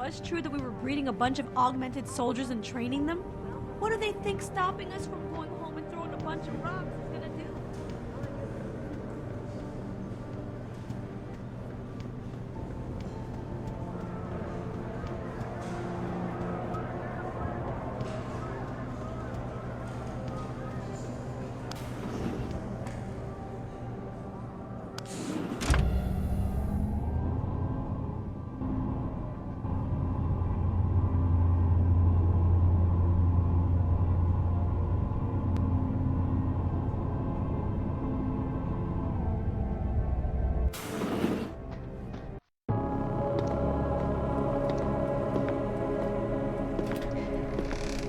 was true that we were breeding a bunch of augmented soldiers and training them, what do they think stopping us from going home and throwing a bunch of rocks is gonna do?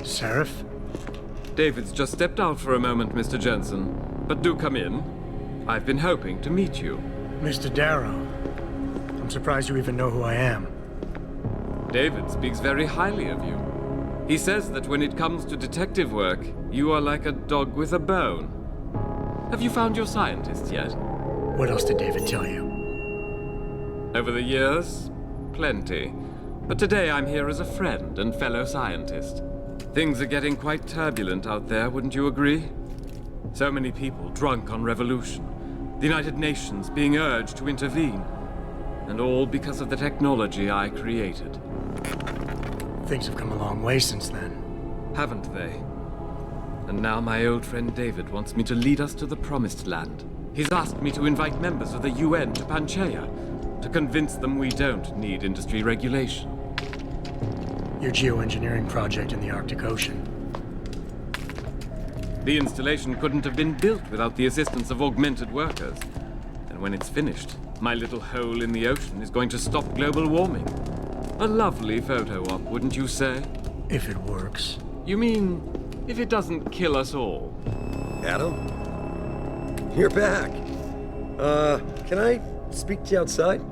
Seraph? David's just stepped out for a moment, Mr. Jensen. But do come in. I've been hoping to meet you. Mr. Darrow. I'm surprised you even know who I am. David speaks very highly of you. He says that when it comes to detective work, you are like a dog with a bone. Have you found your scientist yet? What else did David tell you? Over the years, plenty. But today I'm here as a friend and fellow scientist. Things are getting quite turbulent out there, wouldn't you agree? So many people drunk on revolution. The United Nations being urged to intervene. And all because of the technology I created. Things have come a long way since then. Haven't they? And now my old friend David wants me to lead us to the Promised Land. He's asked me to invite members of the UN to Panchaea, to convince them we don't need industry regulation. Your geoengineering project in the Arctic Ocean. The installation couldn't have been built without the assistance of augmented workers. And when it's finished, my little hole in the ocean is going to stop global warming. A lovely photo op, wouldn't you say? If it works. You mean, if it doesn't kill us all? Adam? You're back. Can I speak to you outside?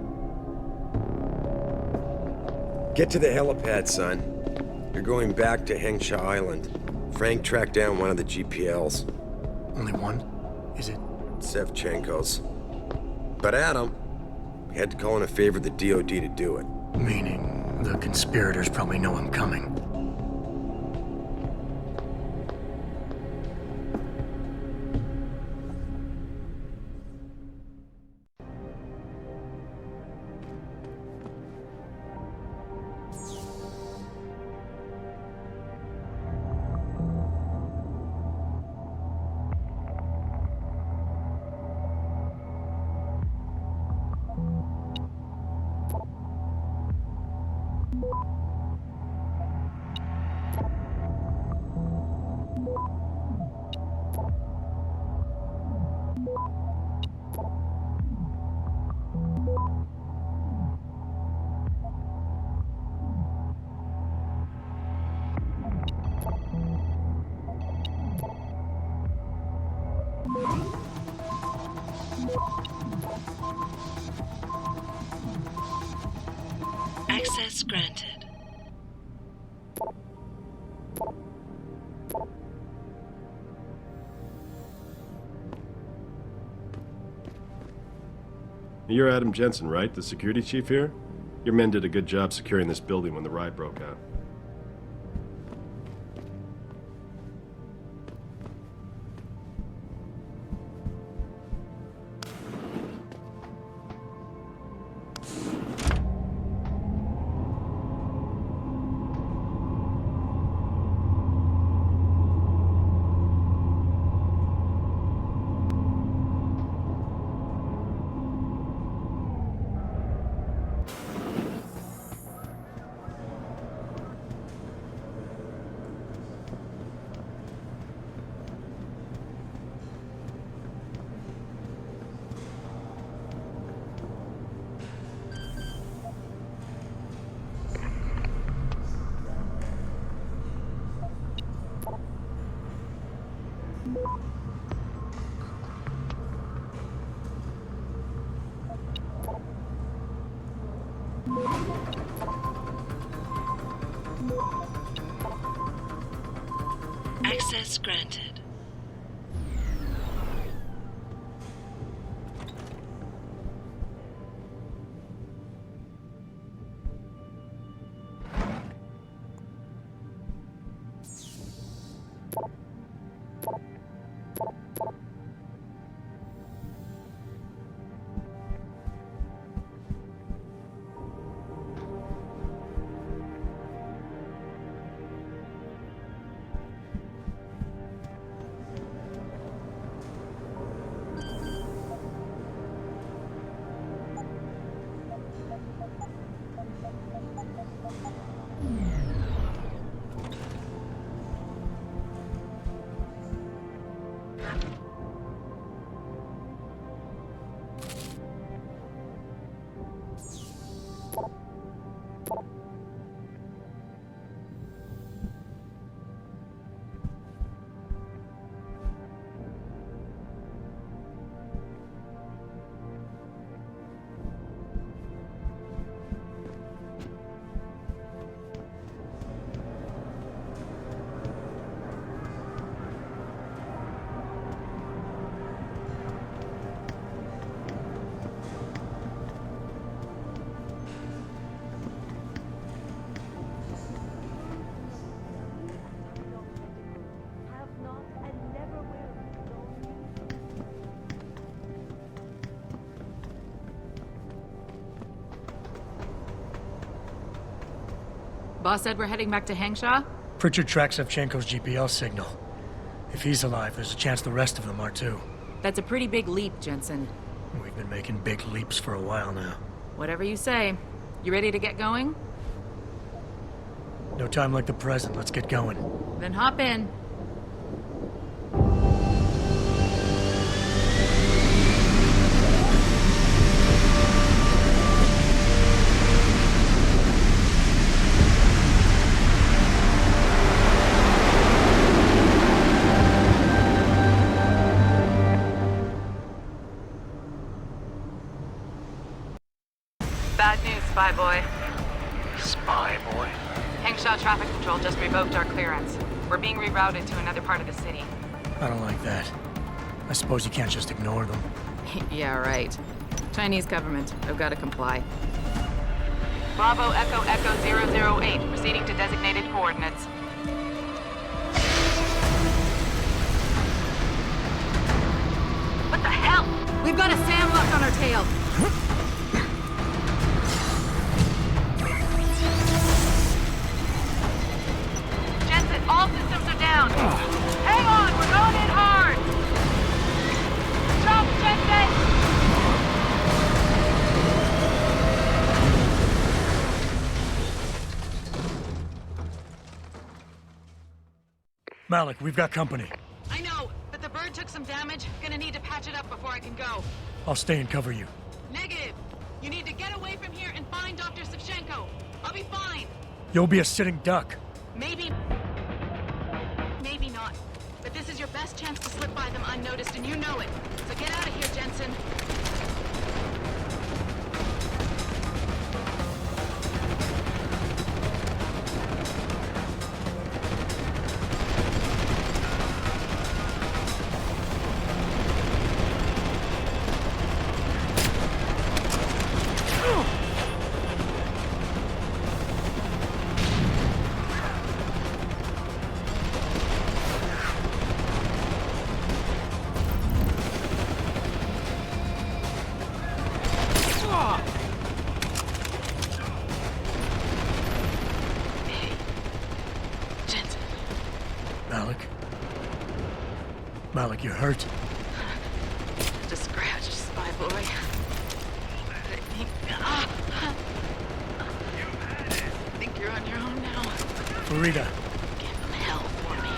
Get to the helipad, son. You're going back to Hengsha Island. Frank tracked down one of the GPLs. Only one? Is it? Sevchenko's. But Adam, we had to call in a favor of the DoD to do it. Meaning, the conspirators probably know I'm coming. Access granted. You're Adam Jensen, right? The security chief here? Your men did a good job securing this building when the riot broke out. Access granted. Have not and never will. Boss said we're heading back to Hangshaw? Pritchard tracks Savchenko's GPL signal. If he's alive, there's a chance the rest of them are too. That's a pretty big leap, Jensen. We've been making big leaps for a while now. Whatever you say. You ready to get going? No time like the present. Let's get going. Then hop in. Bad news, Spy Boy. Spy boy. Hangshaw Traffic Control just revoked our clearance. We're being rerouted to another part of the city. I don't like that. I suppose you can't just ignore them. Yeah, right. Chinese government. I've got to comply. Bravo Echo Echo 008, proceeding to designated coordinates. What the hell? We've got a SAM locked on our tail. Jensen, all systems are down. Hang on, we're going in hard. Jump, Jensen! Malik, we've got company. I know, but the bird took some damage. Gonna need to patch it up before I can go. I'll stay and cover you. Negative. You need to get away from here and find Dr. Savchenko. I'll be fine. You'll be a sitting duck. Maybe not. But this is your best chance to slip by them unnoticed, and you know it. So get out of here, Jensen. Malik, you hurt? Just scratch, Spy Boy. I think you're on your own now. Farida. Give them hell for me.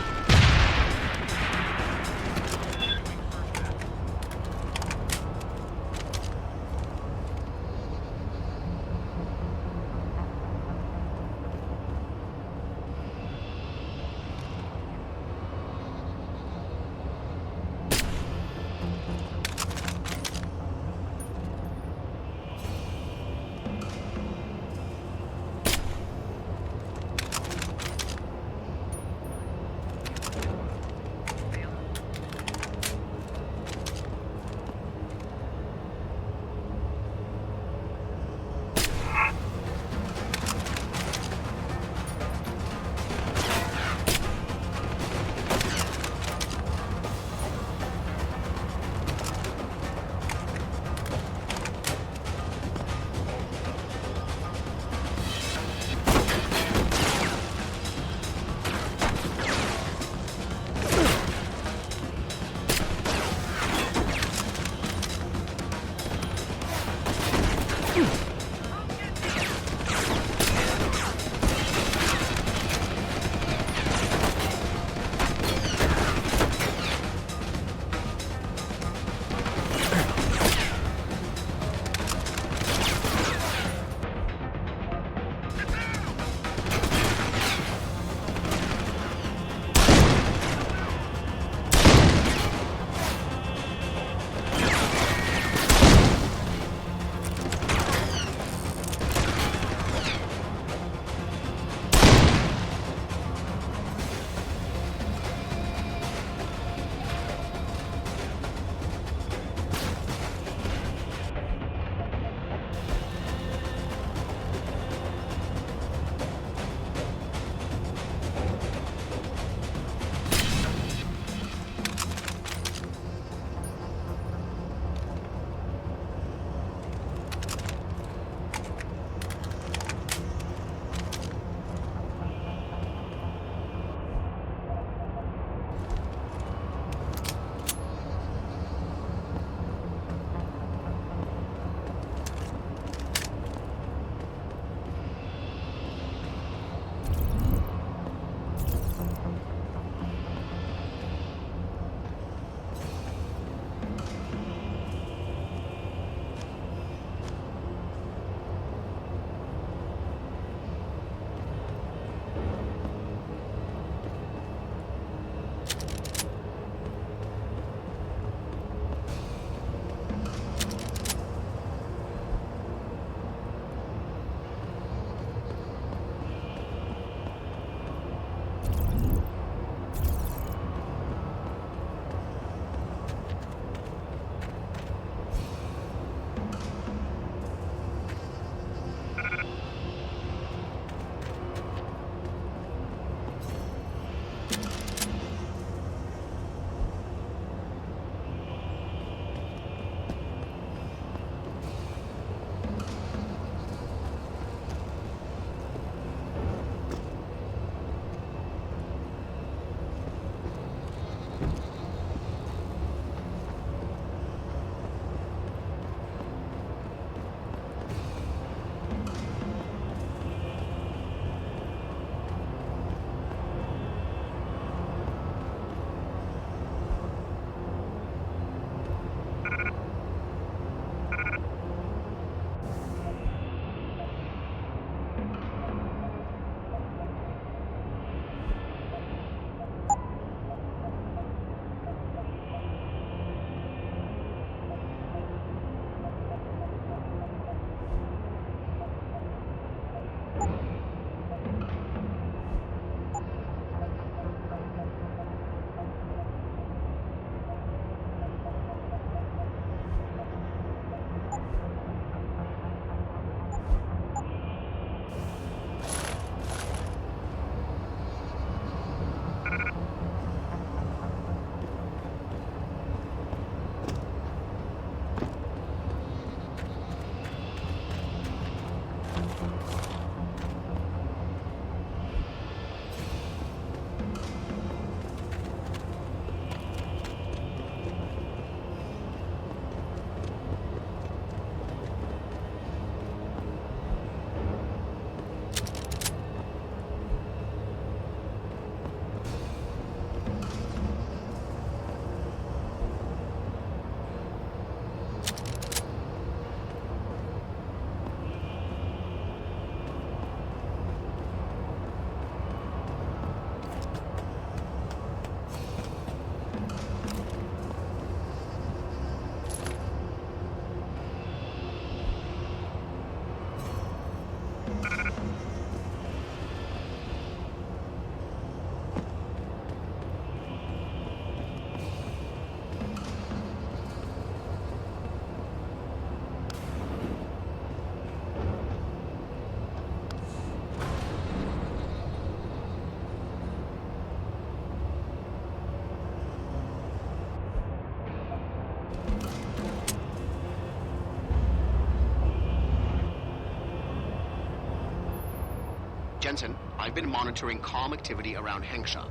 Jensen, I've been monitoring comm activity around Hengsha.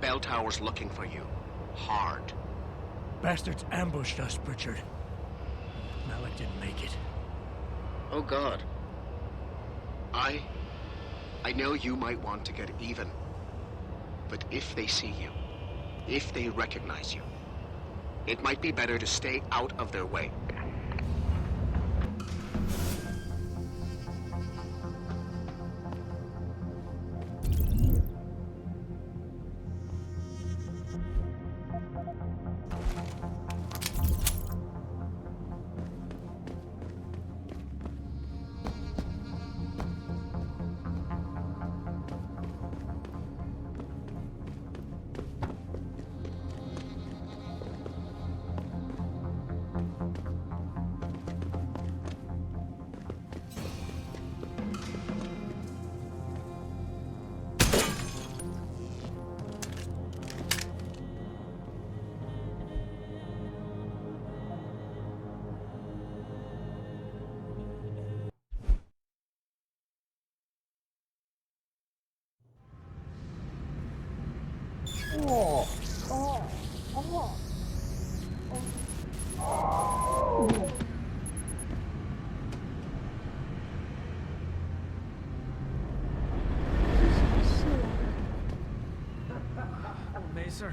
Bell Tower's looking for you. Hard. Bastards ambushed us, Pritchard. Malik didn't make it. Oh God. I know you might want to get even. But if they see you, if they recognize you, it might be better to stay out of their way. Macer.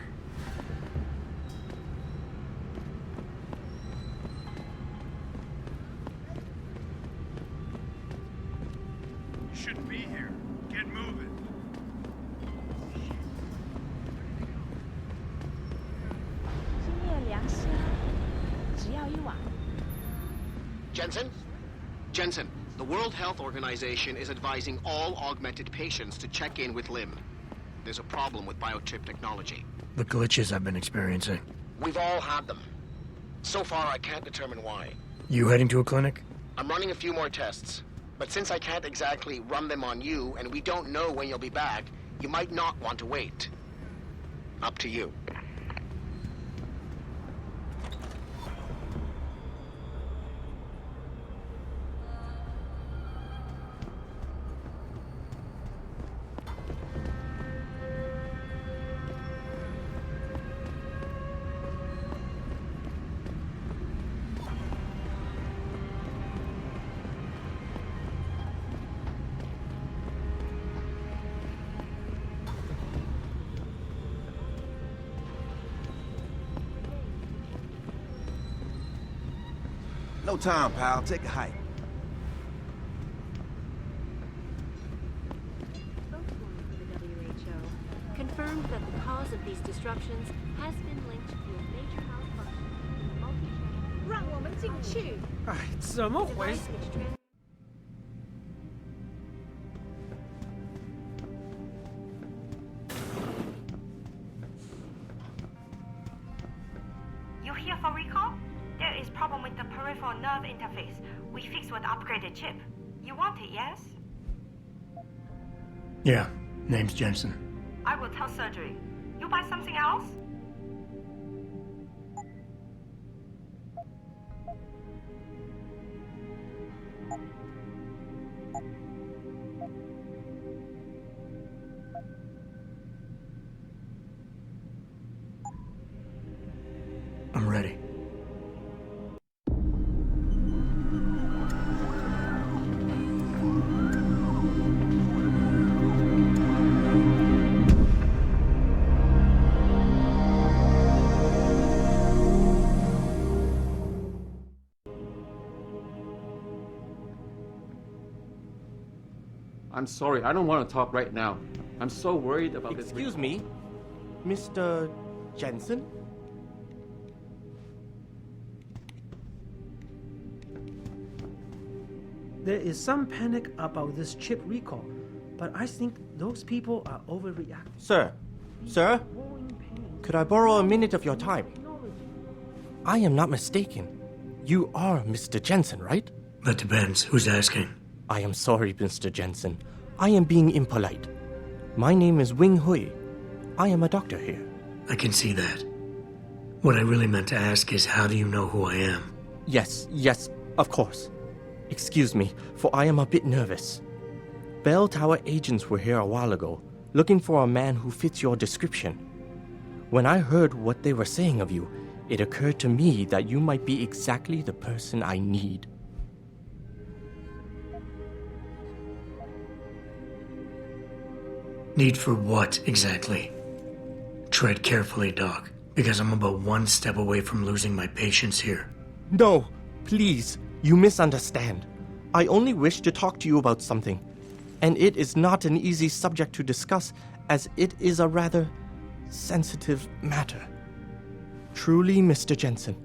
You shouldn't be here. Get moving. Jensen? Jensen, the World Health Organization is advising all augmented patients to check in with Lim. There's a problem with biochip technology. The glitches I've been experiencing. We've all had them. So far, I can't determine why. You heading to a clinic? I'm running a few more tests. But since I can't exactly run them on you, and we don't know when you'll be back, you might not want to wait. Up to you. No time, pal. Take a hike. Spokeswoman for the WHO confirmed that the cause of these disruptions has been linked to a major malfunction in the multi-channel 让我们进去。哎，怎么回 device 事？ which trans- You here for recall? There is problem with the peripheral nerve interface. We fixed with upgraded chip. You want it, yes? Yeah, name's Jensen. I will tell surgery. You buy something else? I'm ready. I'm sorry, I don't want to talk right now. I'm so worried about this. Excuse me, Mr. Jensen? There is some panic about this chip recall, but I think those people are overreacting. Sir, could I borrow a minute of your time? I am not mistaken. You are Mr. Jensen, right? That depends. Who's asking? I am sorry, Mr. Jensen. I am being impolite. My name is Wing Hui. I am a doctor here. I can see that. What I really meant to ask is, how do you know who I am? Yes, of course. Excuse me, for I am a bit nervous. Bell Tower agents were here a while ago, looking for a man who fits your description. When I heard what they were saying of you, it occurred to me that you might be exactly the person I need. Need for what, exactly? Tread carefully, Doc, because I'm about one step away from losing my patience here. No, please, you misunderstand. I only wish to talk to you about something, and it is not an easy subject to discuss, as it is a rather sensitive matter. Truly, Mr. Jensen,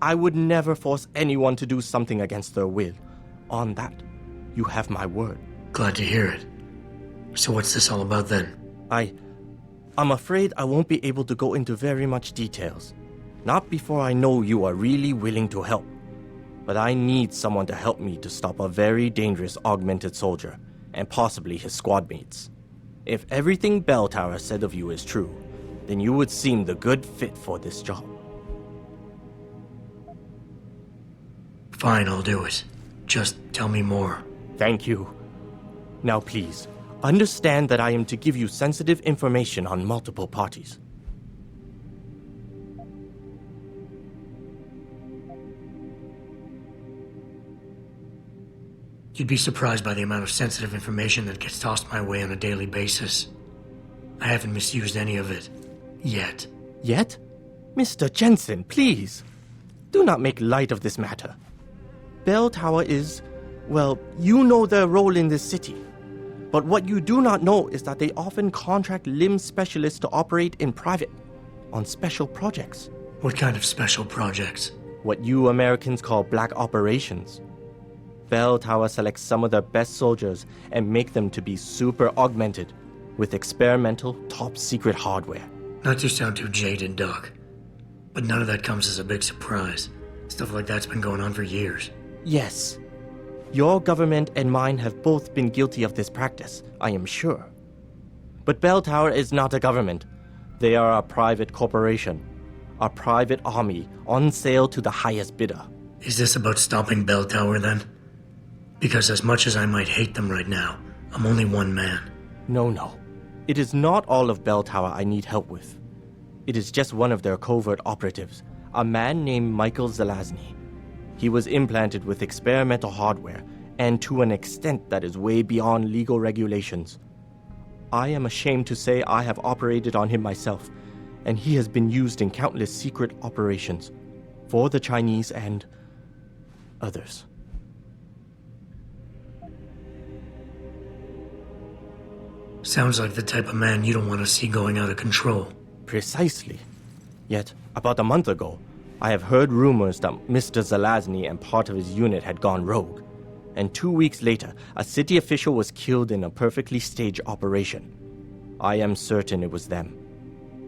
I would never force anyone to do something against their will. On that, you have my word. Glad to hear it. So what's this all about then? I'm afraid I won't be able to go into very much details. Not before I know you are really willing to help. But I need someone to help me to stop a very dangerous augmented soldier, and possibly his squad mates. If everything Bell Tower said of you is true, then you would seem the good fit for this job. Fine, I'll do it. Just tell me more. Thank you. Now please, understand that I am to give you sensitive information on multiple parties. You'd be surprised by the amount of sensitive information that gets tossed my way on a daily basis. I haven't misused any of it. Yet. Yet? Mr. Jensen, please. Do not make light of this matter. Bell Tower is, well, you know their role in this city. But what you do not know is that they often contract limb specialists to operate in private, on special projects. What kind of special projects? What you Americans call black operations. Bell Tower selects some of their best soldiers and make them to be super augmented with experimental, top-secret hardware. Not to sound too jaded, Doc, but none of that comes as a big surprise. Stuff like that's been going on for years. Yes. Your government and mine have both been guilty of this practice, I am sure. But Bell Tower is not a government. They are a private corporation. A private army on sale to the highest bidder. Is this about stopping Bell Tower, then? Because as much as I might hate them right now, I'm only one man. No. It is not all of Bell Tower I need help with. It is just one of their covert operatives, a man named Michael Zelazny. He was implanted with experimental hardware, and to an extent that is way beyond legal regulations. I am ashamed to say I have operated on him myself, and he has been used in countless secret operations for the Chinese and others. Sounds like the type of man you don't want to see going out of control. Precisely. Yet, about a month ago, I have heard rumors that Mr. Zelazny and part of his unit had gone rogue. And 2 weeks later, a city official was killed in a perfectly staged operation. I am certain it was them.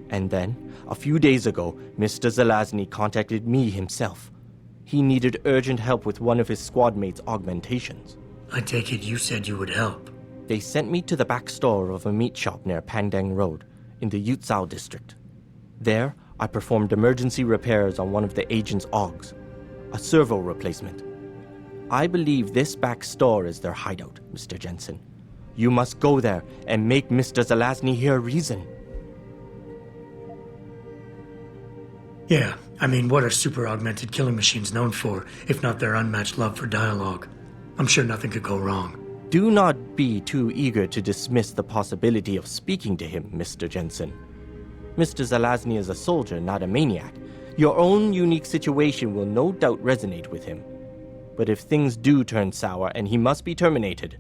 And then, a few days ago, Mr. Zelazny contacted me himself. He needed urgent help with one of his squad mates' augmentations. I take it you said you would help. They sent me to the back store of a meat shop near Pandang Road, in the Yutzao district. There, I performed emergency repairs on one of the agent's augs, a servo replacement. I believe this back store is their hideout, Mr. Jensen. You must go there and make Mr. Zelazny hear reason. Yeah, I mean, what are super augmented killing machines known for, if not their unmatched love for dialogue? I'm sure nothing could go wrong. Do not be too eager to dismiss the possibility of speaking to him, Mr. Jensen. Mr. Zelazny is a soldier, not a maniac. Your own unique situation will no doubt resonate with him. But if things do turn sour and he must be terminated,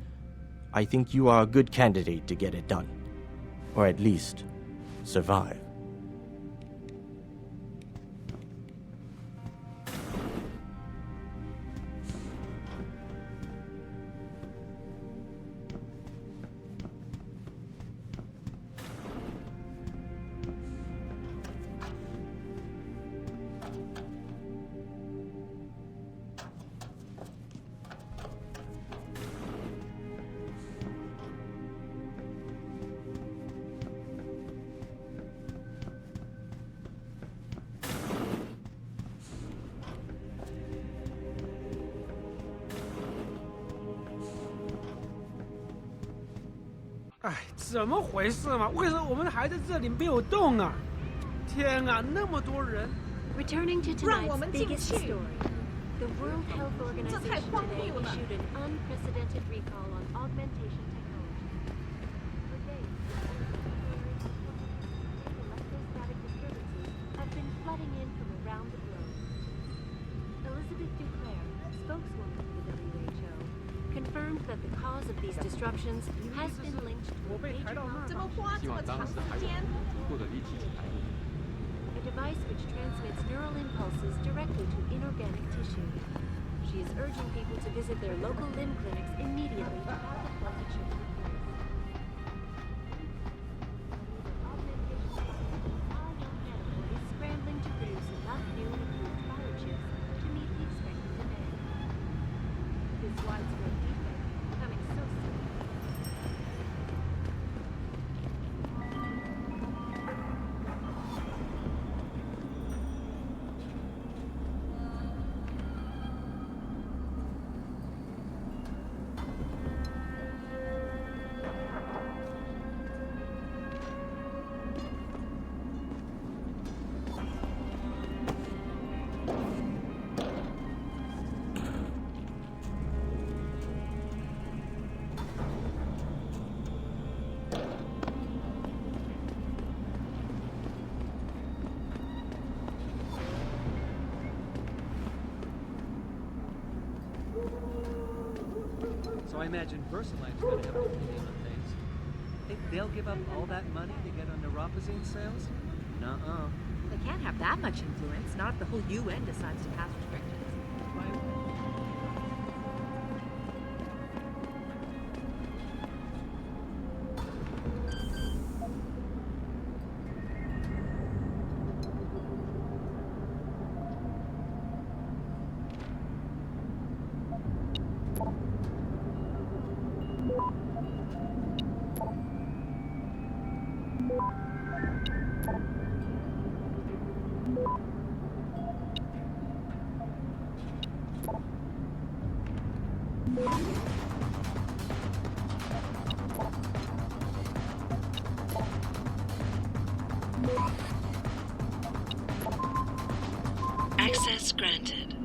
I think you are a good candidate to get it done. Or at least, survive. 哎，怎么回事嘛？为什么我们还在这里没有动啊？天啊，那么多人！ Returning to 让我 tonight's 们进 biggest 去。 story, the World Health Organization today issued an unprecedented recall on augmentation technology. For days, electrostatic disturbances have been flooding in from around the globe. Elizabeth Duclair, spokeswoman for the WHO, confirmed that the cause of these disruptions has been linked to a major 怎么 malfunction. 花这么长时间？ A device which transmits neural impulses directly to inorganic tissue. She is urging people to visit their local limb clinics immediately to have the faulty chip replaced. Medical is scrambling to produce enough new and improved biochips to meet the expected demand. This widespread defect is becoming so serious. So I imagine VersaLife's gonna have an opinion on things. Think they'll give up all that money to get on neuropozyne sales? Nuh-uh. They can't have that much influence, not if the whole UN decides to pass restrictions. Access granted.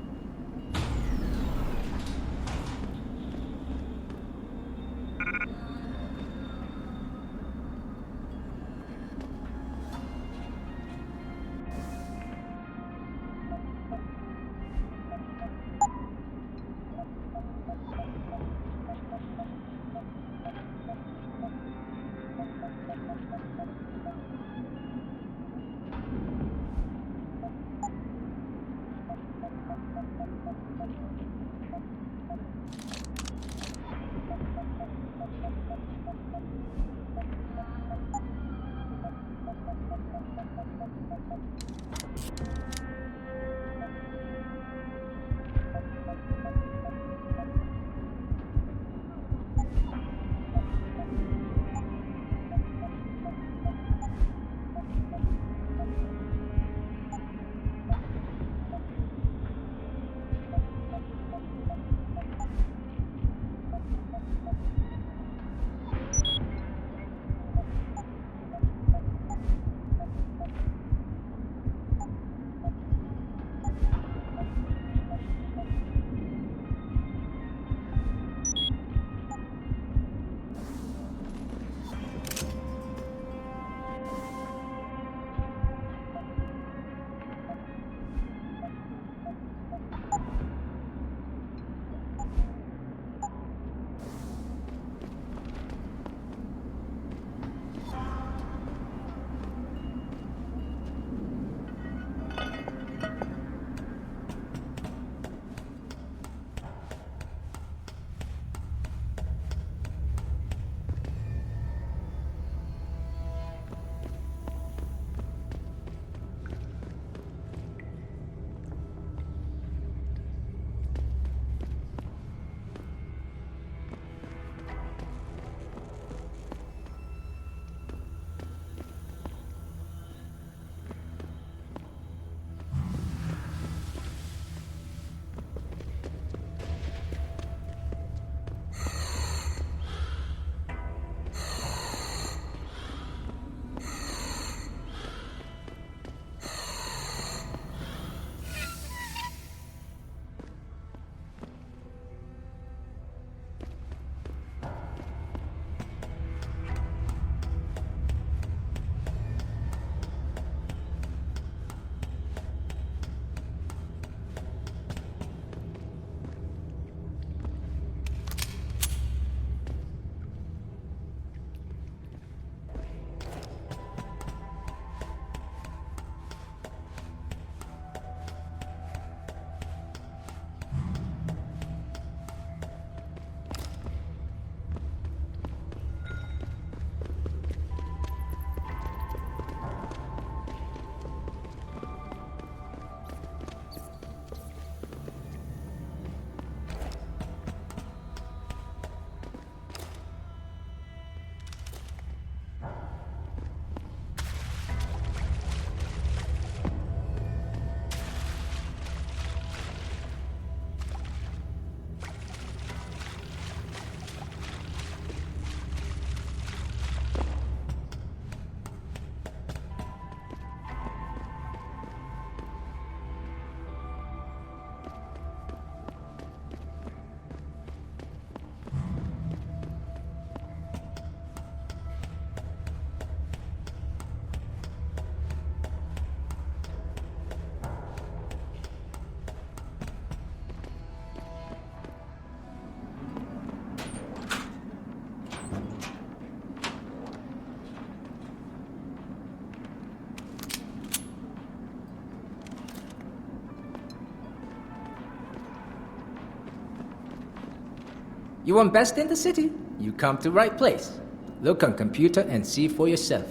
You want best in the city? You come to right place. Look on computer and see for yourself.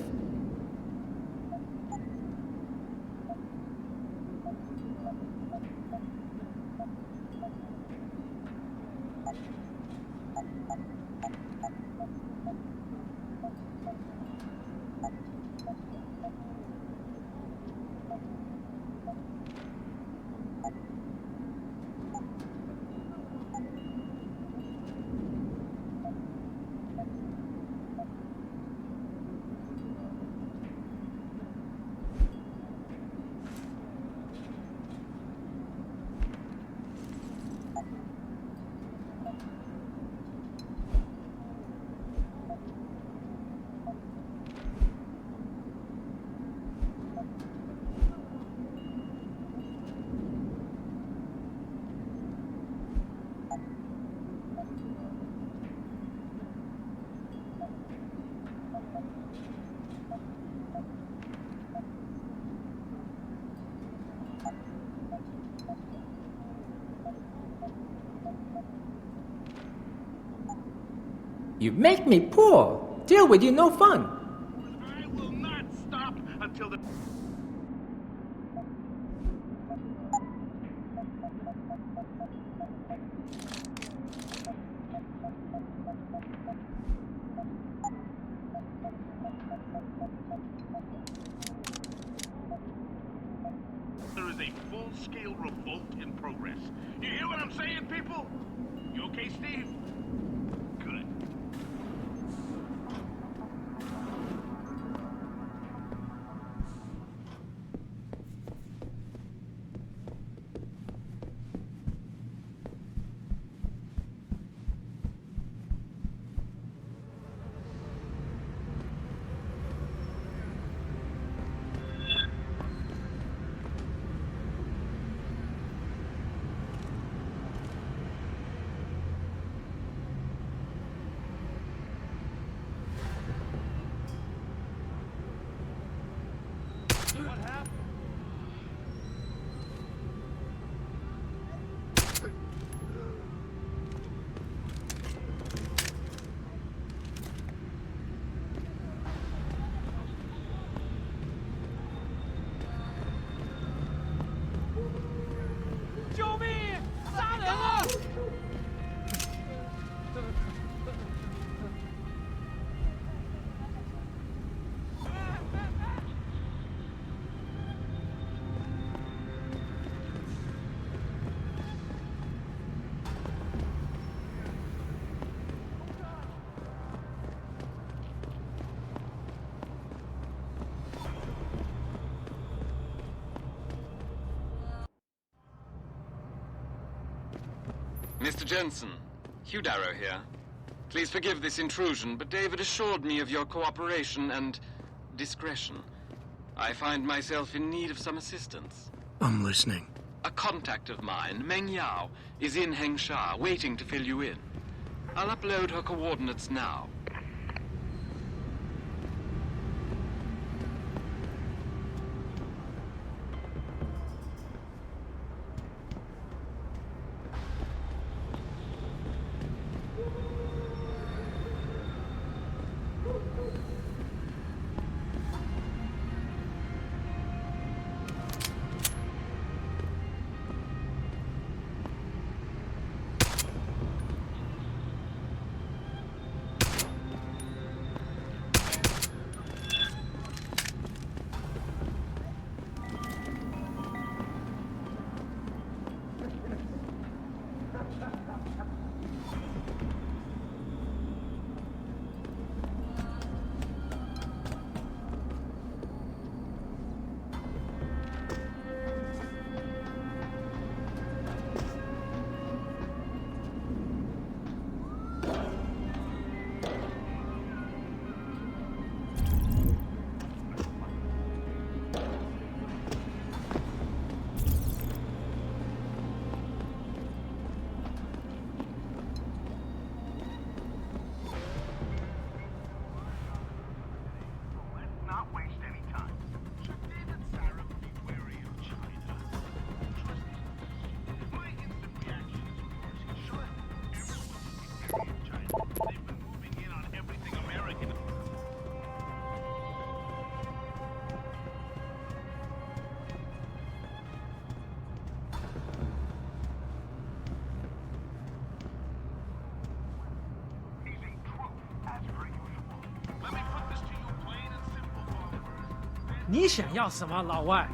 You make me poor. Deal with you no fun. I will not stop until the... There is a full-scale revolt in progress. You hear what I'm saying, people? You okay, Steve? Good. Mr. Jensen, Hugh Darrow here. Please forgive this intrusion, but David assured me of your cooperation and discretion. I find myself in need of some assistance. I'm listening. A contact of mine, Meng Yao, is in Hengsha, waiting to fill you in. I'll upload her coordinates now. 你想要什么，老外？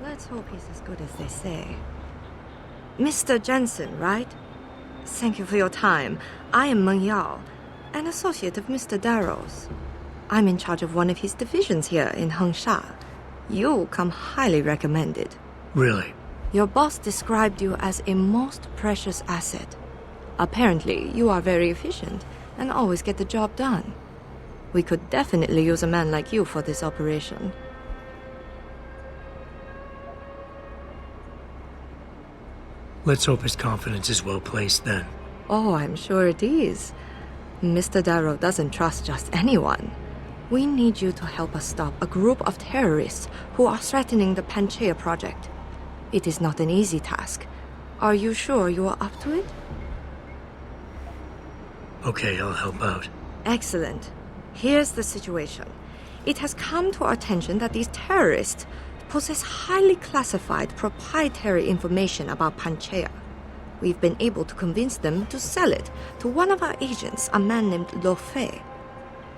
Let's hope he's as good as they say. Mr. Jensen, right? Thank you for your time. I am Meng Yao, an associate of Mr. Darrow's. I'm in charge of one of his divisions here in Hengsha. You come highly recommended. Really? Your boss described you as a most precious asset. Apparently, you are very efficient and always get the job done. We could definitely use a man like you for this operation. Let's hope his confidence is well placed then. Oh, I'm sure it is. Mr. Darrow doesn't trust just anyone. We need you to help us stop a group of terrorists who are threatening the Panchaea project. It is not an easy task. Are you sure you are up to it? Okay, I'll help out. Excellent. Here's the situation. It has come to our attention that these terrorists possess highly classified proprietary information about Panchaea. We've been able to convince them to sell it to one of our agents, a man named Lo Fei.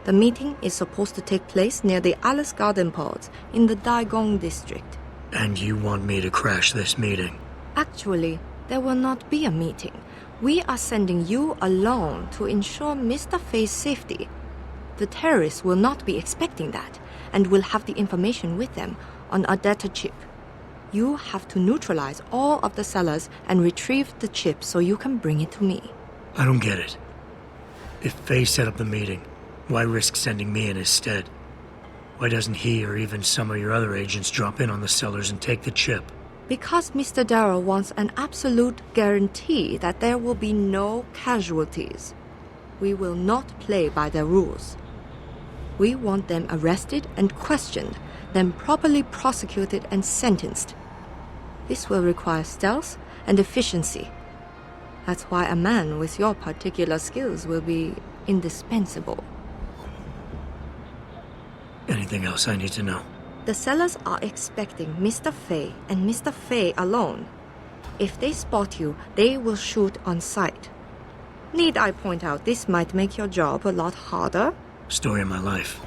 The meeting is supposed to take place near the Alice Garden pods in the Daigong district. And you want me to crash this meeting? Actually, there will not be a meeting. We are sending you alone to ensure Mr. Fei's safety. The terrorists will not be expecting that and will have the information with them on a data chip. You have to neutralize all of the sellers and retrieve the chip so you can bring it to me. I don't get it. If Fei set up the meeting, why risk sending me in his stead? Why doesn't he or even some of your other agents drop in on the sellers and take the chip? Because Mr. Darrow wants an absolute guarantee that there will be no casualties. We will not play by their rules. We want them arrested and questioned, then properly prosecuted and sentenced. This will require stealth and efficiency. That's why a man with your particular skills will be indispensable. Anything else I need to know? The sellers are expecting Mr. Fei and Mr. Fei alone. If they spot you, they will shoot on sight. Need I point out this might make your job a lot harder? Story of my life.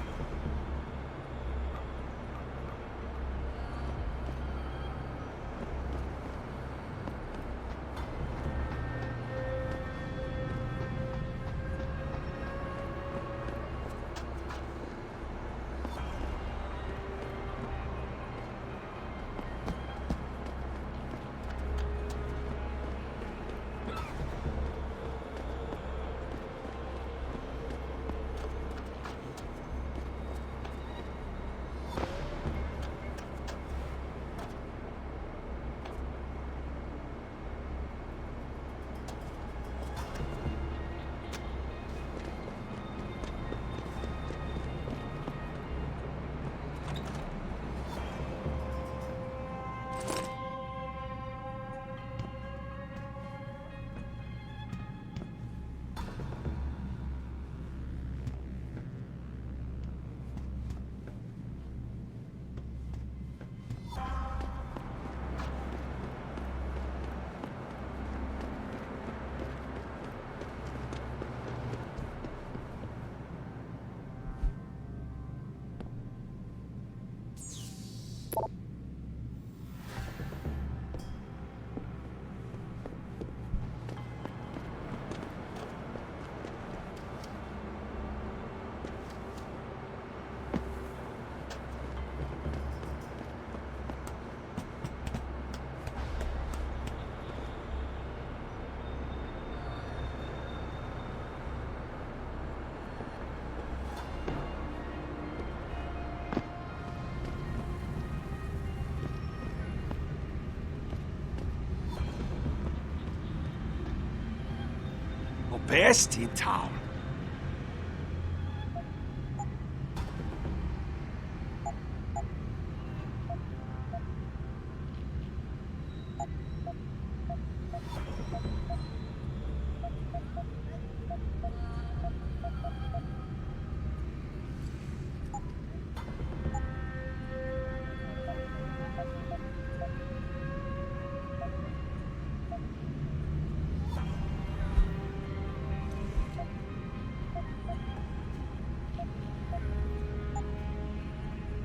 or best in town.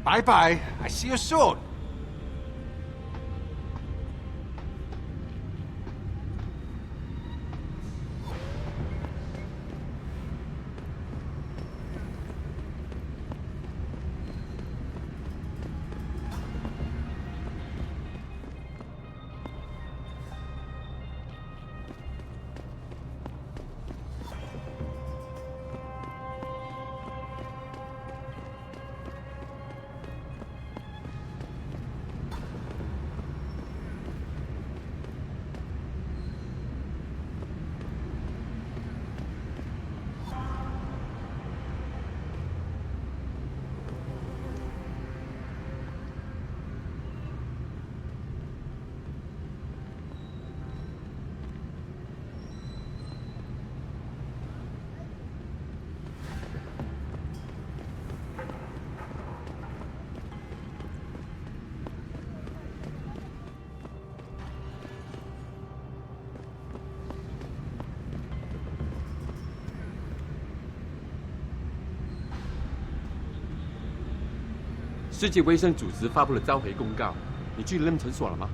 Bye-bye. I see you soon. 世界卫生组织发布了召回公告，你去人诊所了吗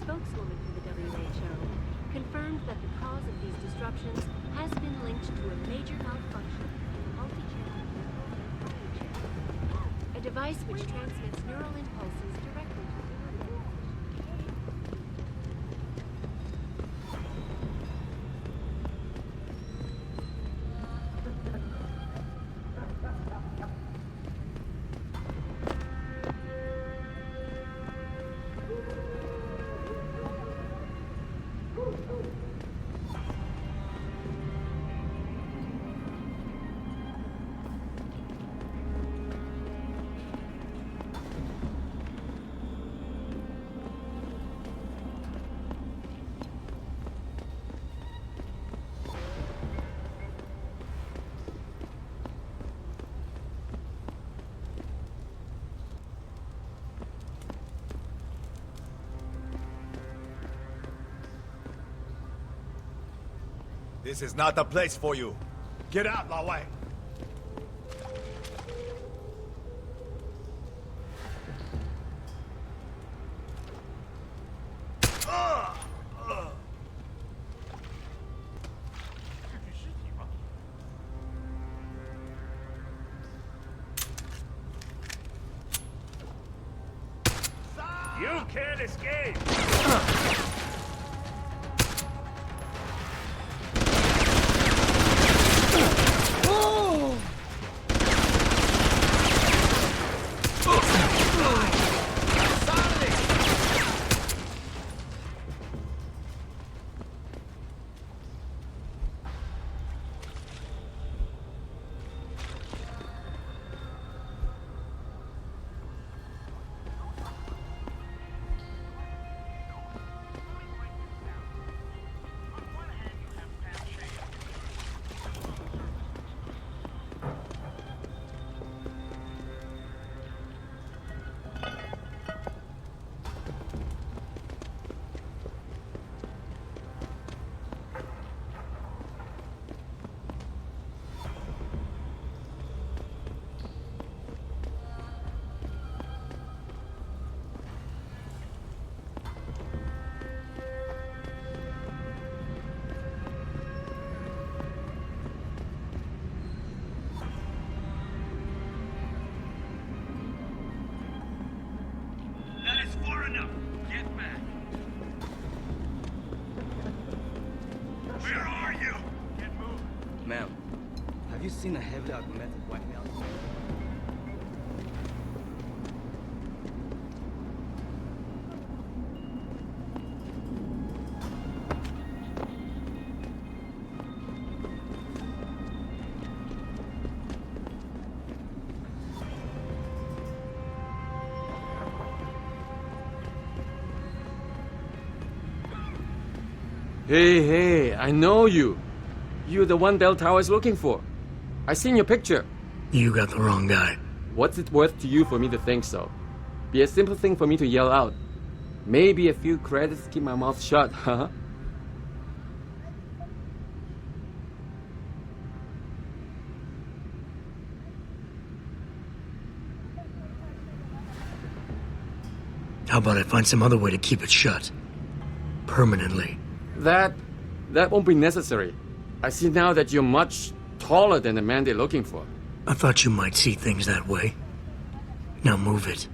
？Spokeswoman for the WHO confirmed that the cause of these disruptions has been linked to a major malfunction in the multi-channel chip, a device which transmits neural impulses directly to the brain. This is not the place for you. Get out, Lao Wei. You can't escape! That is far enough. Get back. Where are you? Get moving. Ma'am, have you seen a heavily augmented White House? Hey, I know you. You're the one Bell Tower is looking for. I seen your picture. You got the wrong guy. What's it worth to you for me to think so? Be a simple thing for me to yell out. Maybe a few credits keep my mouth shut, huh? How about I find some other way to keep it shut? Permanently. That won't be necessary. I see now that you're much taller than the man they're looking for. I thought you might see things that way. Now move it.